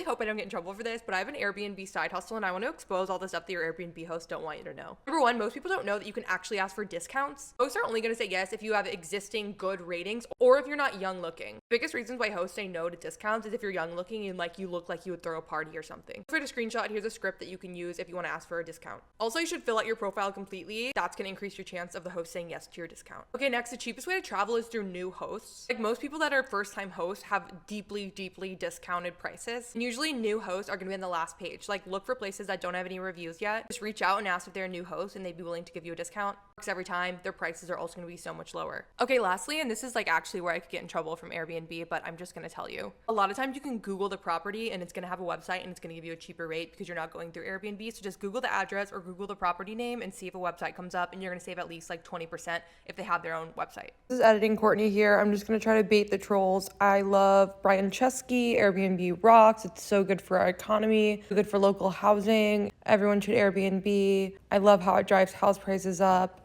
hope I don't get in trouble for this, but I have an Airbnb side hustle and I want to expose all the stuff that your Airbnb hosts don't want you to know. Number one, most people don't know that you can actually ask for discounts. Hosts are only going to say yes if you have existing good ratings or if you're not young looking. The biggest reasons why hosts say no to discounts is if you're young looking and like you look like you would throw a party or something. For the screenshot, here's a script that you can use if you want to ask for a discount. Also, you should fill out your profile completely. That's going to increase your chance of the host saying yes to your discount. Okay, next, the cheapest way to travel is through new hosts. Like most people that are first-time hosts have deeply discounted prices. And usually new hosts are going to be on the last page. Like look for places that don't have any reviews yet. Just reach out and ask if they're a new host and they'd be willing to give you a discount. Because every time their prices are also going to be so much lower. Okay, lastly, and this is like actually where I could get in trouble from Airbnb, but I'm just going to tell you. A lot of times you can Google the property and it's going to have a website and it's going to give you a cheaper rate because you're not going through Airbnb. So just Google the address or Google the property name and see if a website comes up, and you're going to save at least like 20% if they have their own website. This is editing Courtney here. I'm just going to try to bait the trolls. I love Brian Chesky. Airbnb rocks. It's so good for our economy, good for local housing. Everyone should Airbnb. I love how it drives house prices up.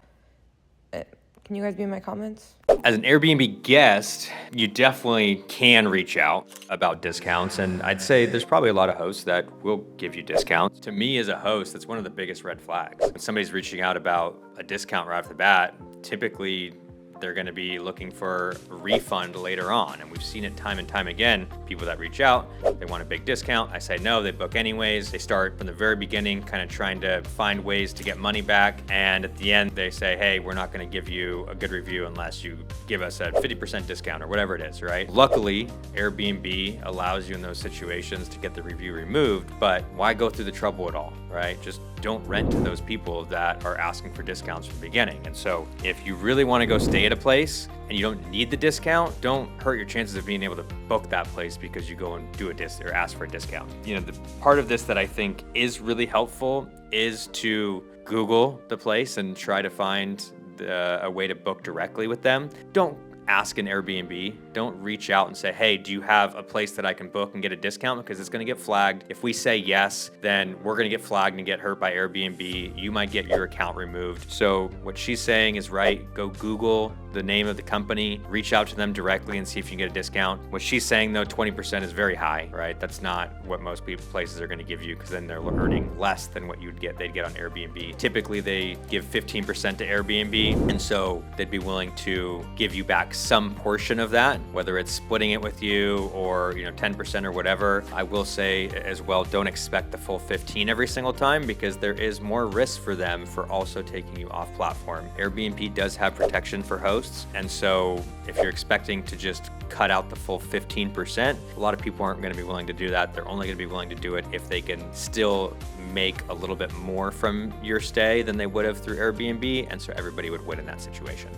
Can you guys be in my comments? As an Airbnb guest, you definitely can reach out about discounts, and I'd say there's probably a lot of hosts that will give you discounts. To me as a host, that's one of the biggest red flags. When somebody's reaching out about a discount right off the bat, typically they're going to be looking for a refund later on. And we've seen it time and time again. People that reach out, they want a big discount. I say no, they book anyways. They start from the very beginning, kind of trying to find ways to get money back. And at the end, they say, hey, we're not going to give you a good review unless you give us a 50% discount or whatever it is, right? Luckily, Airbnb allows you in those situations to get the review removed, but why go through the trouble at all, right? Just don't rent to those people that are asking for discounts from the beginning. And so if you really want to go stay at a place and you don't need the discount, don't hurt your chances of being able to book that place because you go and do or ask for a discount. You know, the part of this that I think is really helpful is to Google the place and try to find a way to book directly with them. Don't ask an Airbnb. Don't reach out and say, hey, do you have a place that I can book and get a discount? Because it's going to get flagged. If we say yes, then we're going to get flagged and get hurt by Airbnb. You might get your account removed. So what she's saying is right. Go Google the name of the company, reach out to them directly and see if you can get a discount. What she's saying though, 20% is very high, right? That's not what most places are going to give you, because then they're earning less than what they'd get on Airbnb. Typically they give 15% to Airbnb, and so they'd be willing to give you back some portion of that, whether it's splitting it with you or 10% or whatever. I will say as well, don't expect the full 15 every single time, because there is more risk for them for also taking you off platform. Airbnb does have protection for hosts. And so if you're expecting to just cut out the full 15%, a lot of people aren't going to be willing to do that. They're only going to be willing to do it if they can still make a little bit more from your stay than they would have through Airbnb. And so everybody would win in that situation.